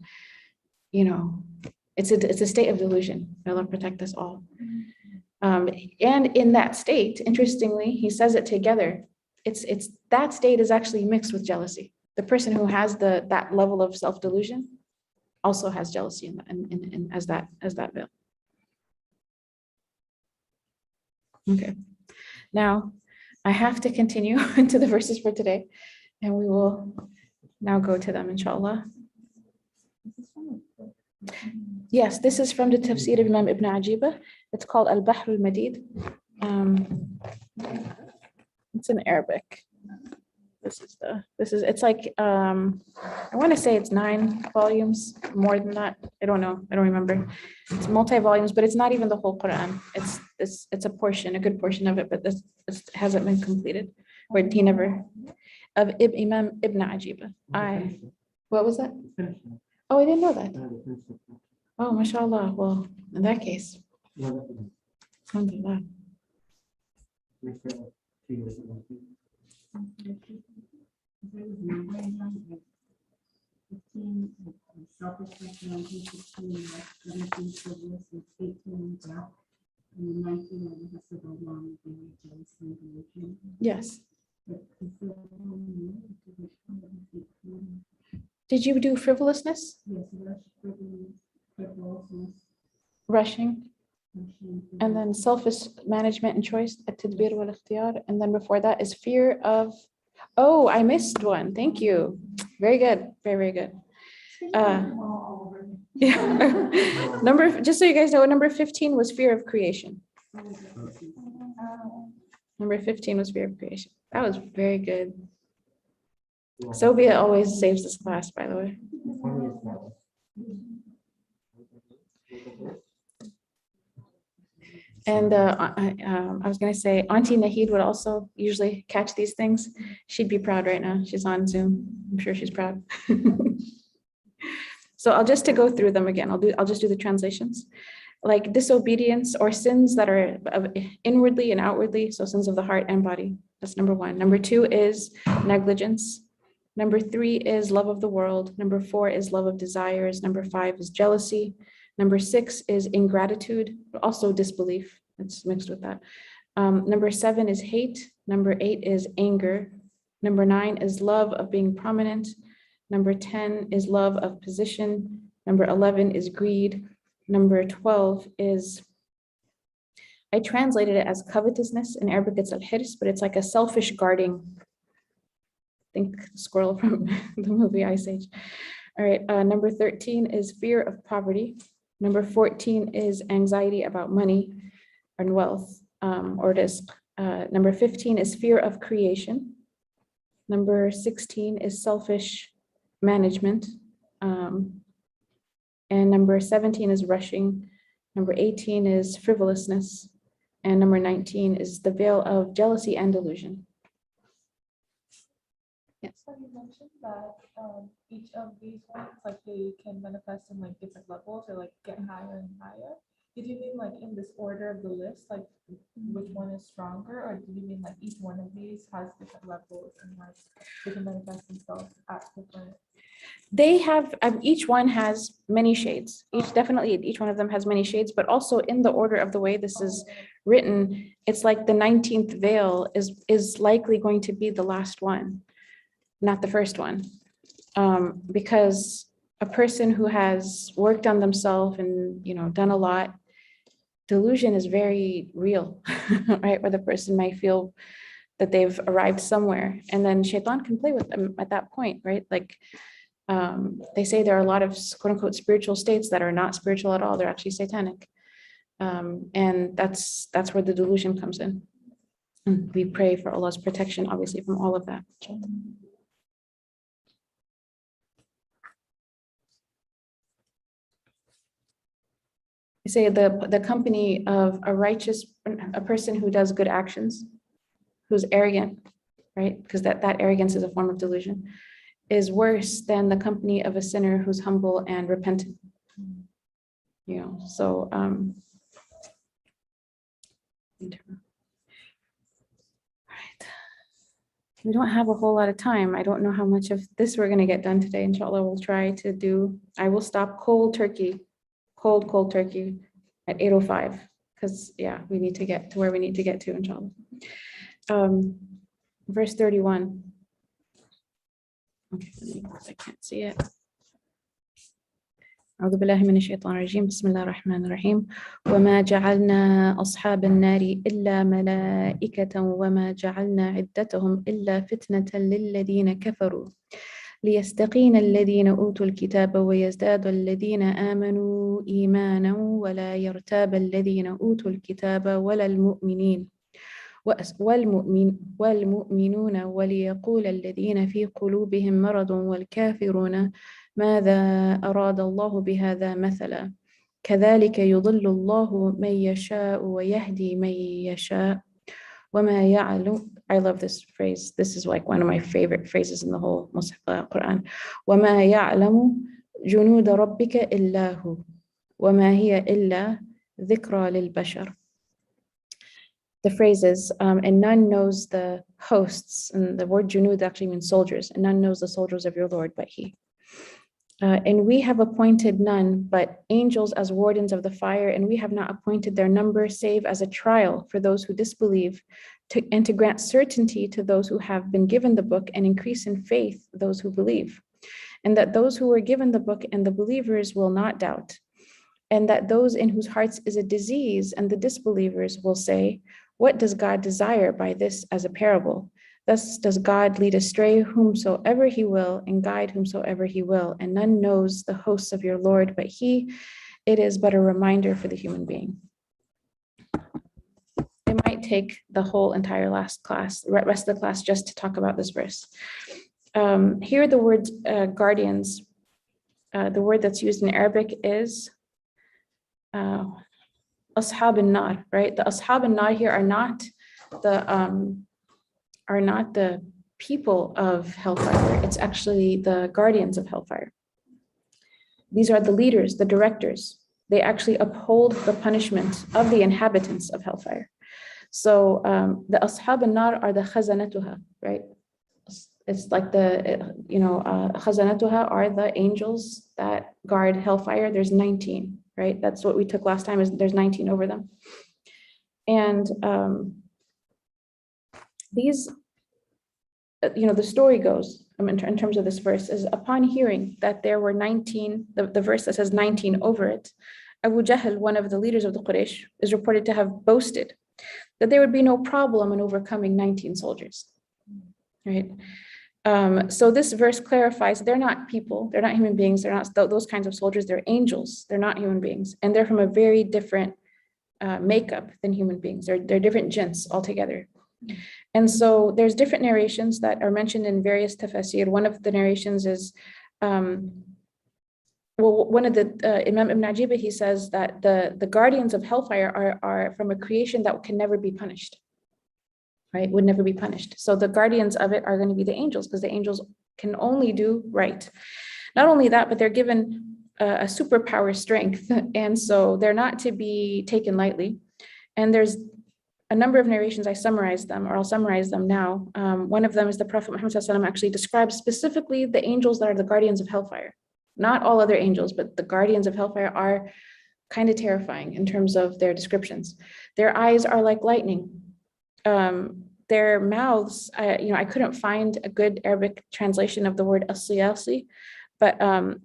it's a state of delusion. May Allah protect us all. And in that state, interestingly, he says it together. It's that state is actually mixed with jealousy. The person who has that level of self-delusion, also has jealousy as that veil. Okay, now I have to continue into the verses for today, and we will now go to them, inshallah. Yes, this is from the tafsir of Imam Ibn Ajiba. It's called Al-Bahr al-Madid. It's in Arabic. It's like, I want to say it's 9 volumes, more than that. I don't know. I don't remember. It's multi-volumes, but it's not even the whole Qur'an. It's a portion, a good portion of it, but this hasn't been completed. Or he never, of Imam Ibn Ajiba. What was that? Oh, I didn't know that. Oh, mashallah. Well, in that case, alhamdulillah. There was numbering on like 15, like selfishness, 19, 16, like 17, frivolous, and 18, doubt, and then 19, like it has to go along with the jealousy and delusion. Yes. But is there one more? Because it's kind of 18. Did you do frivolousness? Yes, frivolousness, Rushing? rushing, And then selfish management and choice, at-tadbir wal-ikhtiyar. And then before that is fear of, oh, I missed one. Thank you. Very good. Very, very good. Yeah. Just so you guys know, number 15 was fear of creation. Number 15 was fear of creation. That was very good. Sophia always saves this class, by the way. And I was going to say, Auntie Nahid would also usually catch these things. She'd be proud right now. She's on Zoom. I'm sure she's proud. So to go through them again, I'll just do the translations. Like disobedience or sins that are inwardly and outwardly, so sins of the heart and body. That's number 1. Number 2 is negligence. Number 3 is love of the world. Number 4 is love of desires. Number 5 is jealousy. Number 6 is ingratitude, but also disbelief. It's mixed with that. Number 7 is hate. Number 8 is anger. Number 9 is love of being prominent. Number 10 is love of position. Number 11 is greed. Number 12 is, I translated it as covetousness. In Arabic, it's al-hirs, but it's like a selfish guarding. Think squirrel from the movie Ice Age. All right, number 13 is fear of poverty. Number 14 is anxiety about money and wealth or rizq. Number 15 is fear of creation. Number 16 is selfish management. And number 17 is rushing. Number 18 is frivolousness. And number 19 is the veil of jealousy and delusion. Yes. So you mentioned that each of these ones, like they can manifest in like different levels or like get higher and higher. Did you mean like in this order of the list, like which one is stronger, or did you mean like each one of these has different levels and like they can manifest themselves at different? They have, each one has many shades. Each one of them has many shades, but also in the order of the way this is written, it's like the 19th veil is likely going to be the last one, not the first one. Because a person who has worked on themselves and, done a lot, delusion is very real, right? Where the person might feel that they've arrived somewhere, and then shaitan can play with them at that point, right? Like they say there are a lot of quote unquote spiritual states that are not spiritual at all. They're actually satanic. And that's where the delusion comes in. And we pray for Allah's protection, obviously, from all of that. I say the company of a person who does good actions, who's arrogant, right? Because that arrogance is a form of delusion, is worse than the company of a sinner who's humble and repentant. So all right. We don't have a whole lot of time. I don't know how much of this we're going to get done today. Inshallah, we'll try to do, I will stop cold turkey at 8:05, because we need to get to where we need to get to, inshallah. Verse 31. Okay, I can't see it. أعوذ بالله من الشيطان الرجيم بسم الله الرحمن الرحيم وما جعلنا أصحاب النار إلا ملائكة وما جعلنا عدتهم إلا فتنة للذين كفروا ليستقين الذين أوتوا الكتاب ويزداد الذين آمنوا إيمانا ولا يرتاب الذين أوتوا الكتاب ولا المؤمنين والمؤمنون وليقول الذين في قلوبهم مرض والكافرون ماذا أراد الله بهذا مثلا كذلك يضل الله من يشاء ويهدي من يشاء وما يعلم. I love this phrase. This is like one of my favorite phrases in the whole Qur'an. وما يعلم جنود ربك إلا هو وما هي إلا ذكرى للبشر. The phrase is, and none knows the hosts, and the word junud actually means soldiers, and none knows the soldiers of your Lord but he. And we have appointed none but angels as wardens of the fire, and we have not appointed their number save as a trial for those who disbelieve, and to grant certainty to those who have been given the book, and increase in faith those who believe. And that those who were given the book and the believers will not doubt. And that those in whose hearts is a disease and the disbelievers will say, what does God desire by this as a parable? Thus does God lead astray whomsoever he will and guide whomsoever he will. And none knows the hosts of your Lord but he. It is but a reminder for the human being. I might take the whole entire rest of the class just to talk about this verse. Here the word guardians, the word that's used in Arabic is Ashab al-Nar, right? The Ashab al-Nar here are not the people of Hellfire. It's actually the guardians of Hellfire. These are the leaders, the directors. They actually uphold the punishment of the inhabitants of Hellfire. So the Ashab al-Nar are the khazanatuha, right? It's like khazanatuha are the angels that guard Hellfire. There's 19. Right? That's what we took last time, is there's 19 over them. And these, the story goes, in terms of this verse, is upon hearing that there were 19, the verse that says 19 over it, Abu Jahl, one of the leaders of the Quraysh, is reported to have boasted that there would be no problem in overcoming 19 soldiers, right? So this verse clarifies they're not people, they're not human beings, they're not those kinds of soldiers, they're angels, they're not human beings, and they're from a very different makeup than human beings. They're different jinns altogether. And so there's different narrations that are mentioned in various tafasir. One of the narrations is, one of the Imam Ibn Ajibah, he says that the guardians of Hellfire are from a creation that can never be punished. Right, would never be punished. So the guardians of it are going to be the angels, because the angels can only do right. Not only that, but they're given a superpower strength, and so they're not to be taken lightly. And there's a number of narrations, I'll summarize them now. One of them is the Prophet Muhammad ﷺ actually describes specifically the angels that are the guardians of Hellfire. Not all other angels, but the guardians of Hellfire are kind of terrifying in terms of their descriptions. Their eyes are like lightning. Their mouths, I couldn't find a good Arabic translation of the word asiyasi, but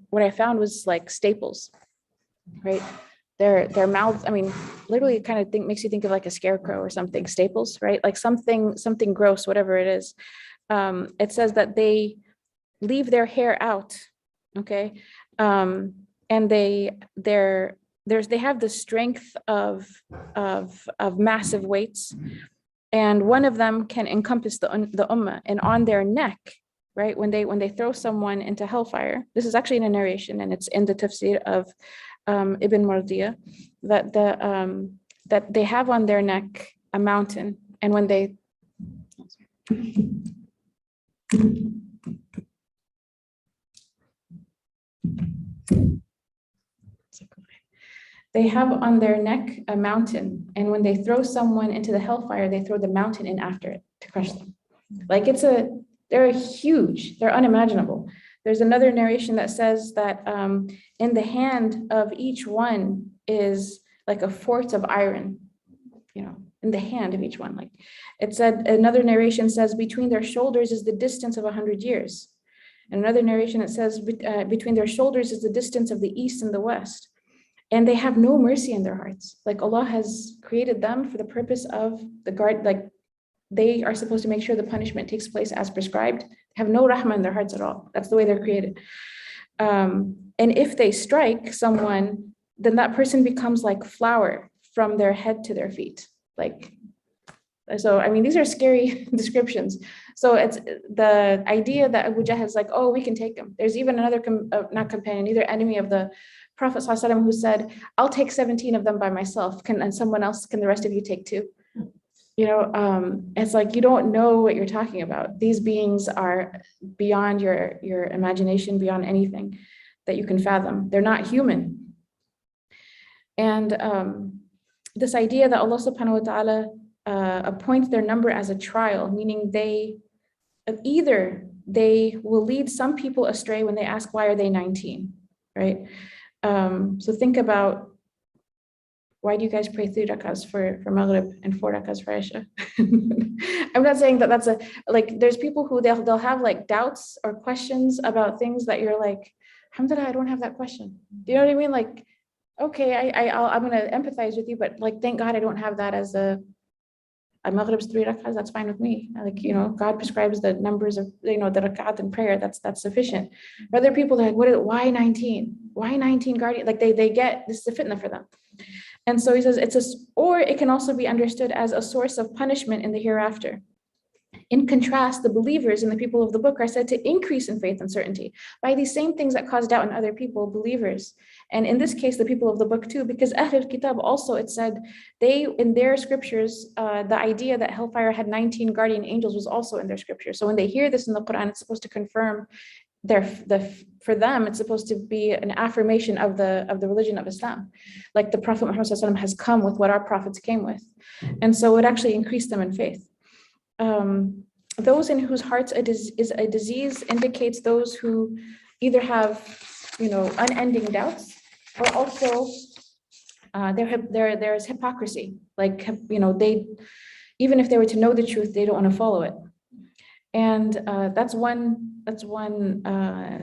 what I found was like staples, right? Their mouths, literally kind of makes you think of like a scarecrow or something, staples, right? Like something gross, whatever it is. It says that they leave their hair out, okay? And they have the strength of massive weights. And one of them can encompass the ummah, and on their neck, right? When they throw someone into Hellfire, this is actually in a narration, and it's in the tafsir of Ibn Mardiya, that they have on their neck a mountain, and when they have on their neck a mountain, and when they throw someone into the Hellfire, they throw the mountain in after it to crush them. Like they're huge, they're unimaginable. There's another narration that says that in the hand of each one is like a fort of iron, in the hand of each one. Like it said, another narration says between their shoulders is the distance of 100 years. In another narration, it says, between their shoulders is the distance of the east and the west. And they have no mercy in their hearts. Like Allah has created them for the purpose of the guard, like they are supposed to make sure the punishment takes place as prescribed. They have no rahmah in their hearts at all. That's the way they're created. And if they strike someone, then that person becomes like flour from their head to their feet. Like, so, I mean, these are scary descriptions. So it's the idea that Abu Jahl is like, oh, we can take him. There's even another, not companion, either enemy of the Prophet ﷺ who said, I'll take 17 of them by myself. And someone else, can the rest of you take 2? You know, it's like, you don't know what you're talking about. These beings are beyond your imagination, beyond anything that you can fathom. They're not human. And this idea that Allah subhanahu wa ta'ala appoints their number as a trial, meaning they will lead some people astray when they ask, why are they 19, right? So think about, why do you guys pray 3 rakahs for Maghrib and 4 rakahs for Isha? I'm not saying that that's like, there's people who they'll have like doubts or questions about things that you're like, alhamdulillah, I don't have that question. Do you know what I mean? Like, okay, I'm going to empathize with you, but like, thank God I don't have that as a Maghrib's 3 rakahs, that's fine with me. Like, you know, God prescribes the numbers of, you know, the rak'at in prayer, that's sufficient. But other people are like, why 19? Why 19 guardian? Like they get, this is a fitna for them. And so he says or it can also be understood as a source of punishment in the hereafter. In contrast, the believers and the people of the book are said to increase in faith and certainty by these same things that cause doubt in other people, believers. And in this case, the people of the book too, because Ahlul Kitab also, it said, they, in their scriptures, the idea that Hellfire had 19 guardian angels was also in their scriptures. So when they hear this in the Qur'an, it's supposed to confirm for them, it's supposed to be an affirmation of the religion of Islam. Like the Prophet Muhammad ﷺ has come with what our prophets came with. And so it actually increased them in faith. Those in whose hearts is a disease indicates those who either have, you know, unending doubts, or also there's hypocrisy. Like, you know, they, even if they were to know the truth, they don't want to follow it. And that's one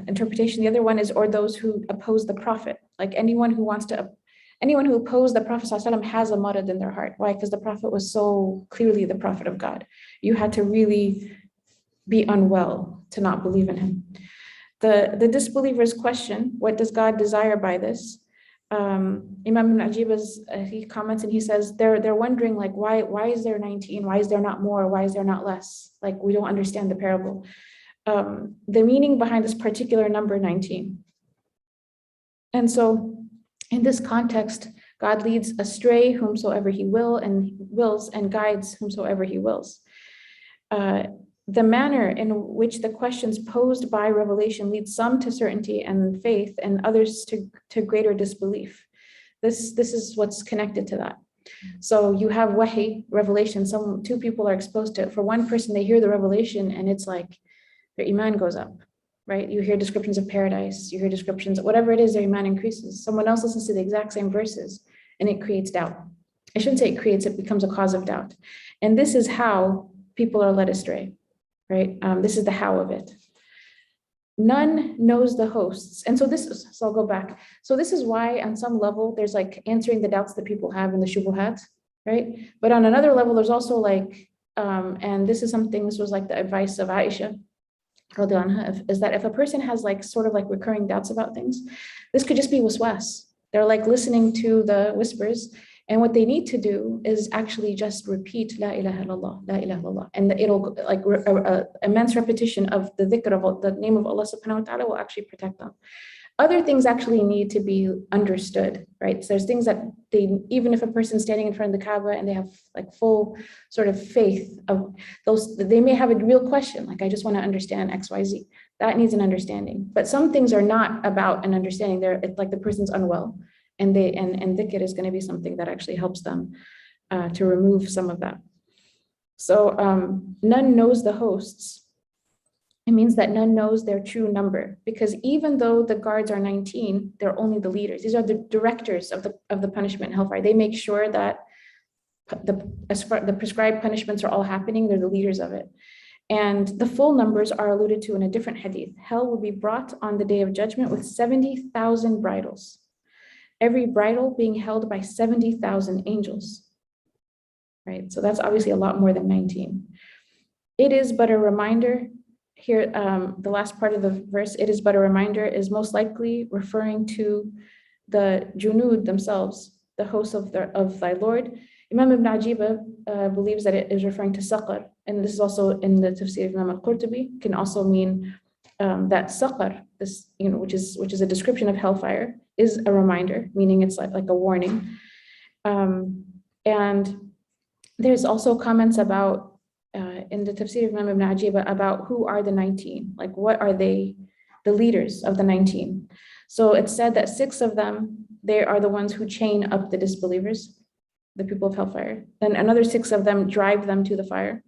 interpretation. The other one is, or those who oppose the Prophet. Like anyone who opposed the Prophet ﷺ has a marad in their heart. Why? Because the Prophet was so clearly the Prophet of God. You had to really be unwell to not believe in him. The disbelievers question, what does God desire by this? Imam Ibn Ajib, he comments and he says, they're wondering, like, why is there 19? Why is there not more? Why is there not less? Like, we don't understand the parable. The meaning behind this particular number 19. And so in this context, God leads astray whomsoever he wills and guides whomsoever he wills. The manner in which the questions posed by revelation lead some to certainty and faith and others to greater disbelief. This is what's connected to that. So you have wahi, revelation, two people are exposed to it. For one person, they hear the revelation and it's like their iman goes up, right? You hear descriptions of paradise, you hear descriptions, whatever it is, their iman increases. Someone else listens to the exact same verses and it creates doubt. I shouldn't say it creates, it becomes a cause of doubt. And this is how people are led astray, right? This is the how of it. None knows the hosts. And so so I'll go back. So this is why on some level, there's like answering the doubts that people have in the shubuhat, right? But on another level, there's also like, and this was like the advice of Aisha, is that if a person has like sort of like recurring doubts about things, this could just be waswas. They're like listening to the whispers, and what they need to do is actually just repeat La ilaha illallah, La ilaha illallah, and it'll like immense repetition of the dhikr of the name of Allah subhanahu wa ta'ala will actually protect them. Other things actually need to be understood, right? So there's things that even if a person's standing in front of the Kaaba and they have like full sort of faith of those, they may have a real question, like I just want to understand X, Y, Z. That needs an understanding. But some things are not about an understanding. It's like the person's unwell, and dhikr is going to be something that actually helps them to remove some of that. So none knows the hosts. It means that none knows their true number, because even though the guards are 19, they're only the leaders. These are the directors of the punishment in Hellfire. They make sure that the prescribed punishments are all happening. They're the leaders of it. And the full numbers are alluded to in a different hadith. Hell will be brought on the day of judgment with 70,000 bridles, every bridle being held by 70,000 angels. Right? So that's obviously a lot more than 19. It is but a reminder. Here, the last part of the verse, it is but a reminder, is most likely referring to the junud themselves, the hosts of thy Lord. Imam Ibn Ajiba believes that it is referring to Saqar, and this is also in the tafsir of Imam al-Qurtubi, can also mean that Saqar, this, which is a description of hellfire, is a reminder, meaning it's like a warning. And there's also comments about in the tafsir of Imam Ibn Ajiba about who are the 19, like what are they, the leaders of the 19. So it's said that 6 of them, they are the ones who chain up the disbelievers, the people of hellfire. Then another 6 of them drive them to the fire,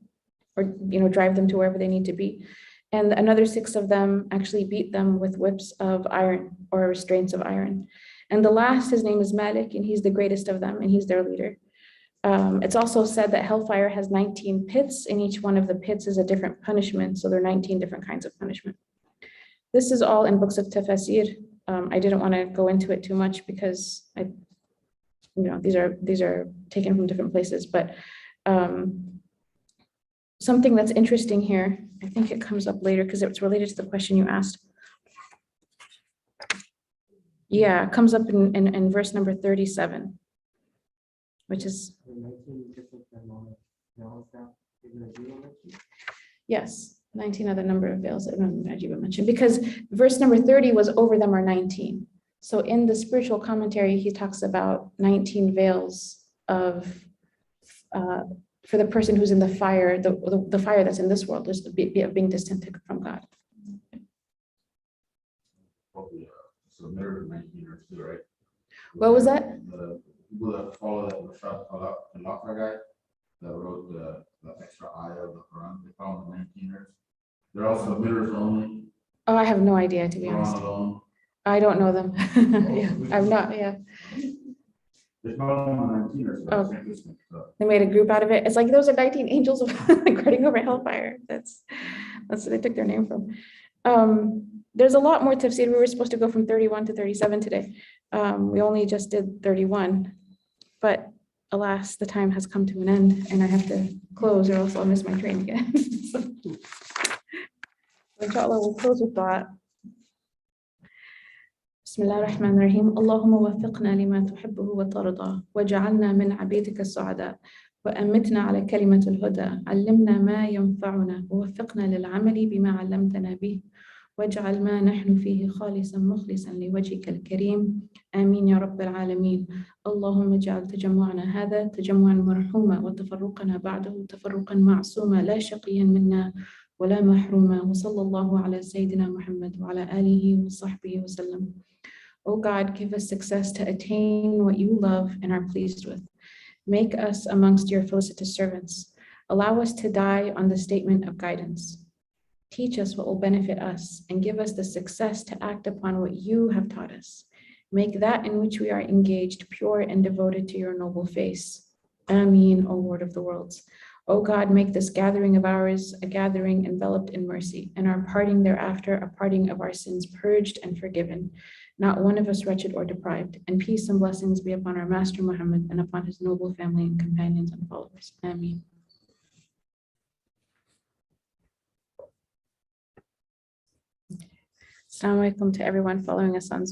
or drive them to wherever they need to be. And another 6 of them actually beat them with whips of iron or restraints of iron. And the last, his name is Malik, and he's the greatest of them, and he's their leader. It's also said that hellfire has 19 pits, and each one of the pits is a different punishment. So there are 19 different kinds of punishment. This is all in books of tafsir. I didn't want to go into it too much because these are taken from different places. But something that's interesting here, I think it comes up later because it's related to the question you asked. Yeah, it comes up in verse number 37. Which is, yes, 19 are the number of veils that Imam Najib mentioned, because verse number 30 was over them are 19. So in the spiritual commentary, he talks about 19 veils of, for the person who's in the fire, the fire that's in this world, is being distant from God. So there are 19 or two, right? What was that? The people that follow that Rashad Al guy that wrote the extra ayah of the Quran, they call them 19ers. They're also mirrors only. Oh, I have no idea, to be Quran honest. alone. I don't know them. Yeah, I'm not, yeah. They call them 19ers. Oh. That's interesting. So, They made a group out of it. It's like those are 19 angels guarding over hellfire. That's where they took their name from. There's a lot more tafsir. We were supposed to go from 31 to 37 today. We only just did 31, but alas, the time has come to an end and I have to close or else I'll miss my train again. So, inshallah, we'll close with dua. بسم الله الرحمن الرحيم اللهم وفقنا لما تحبه وترضى واجعلنا من عبيدك السعداء وأمتنا على كلمة الهدى علمنا ما ينفعنا ووفقنا للعمل بما علمتنا به واجعل ما نحن فيه خالصا مخلصا لوجهك الكريم آمين يا رب العالمين اللهم اجعل تجمعنا هذا تجمعا مرحوما وتفرقنا بعده تفرقا معصوما لا شقيا منا ولا محروما وصلى الله على سيدنا محمد وعلى آله وصحبه وسلم. O God, give us success to attain what you love and are pleased with. Make us amongst your felicitous servants. Allow us to die on the statement of guidance. Teach us what will benefit us and give us the success to act upon what you have taught us. Make that in which we are engaged pure and devoted to your noble face. Ameen, O Lord of the worlds. O God, make this gathering of ours a gathering enveloped in mercy, and our parting thereafter a parting of our sins purged and forgiven. Not one of us wretched or deprived, and peace and blessings be upon our Master Muhammad and upon his noble family and companions and followers. Ameen. Assalamu alaikum to everyone following us on Zoom.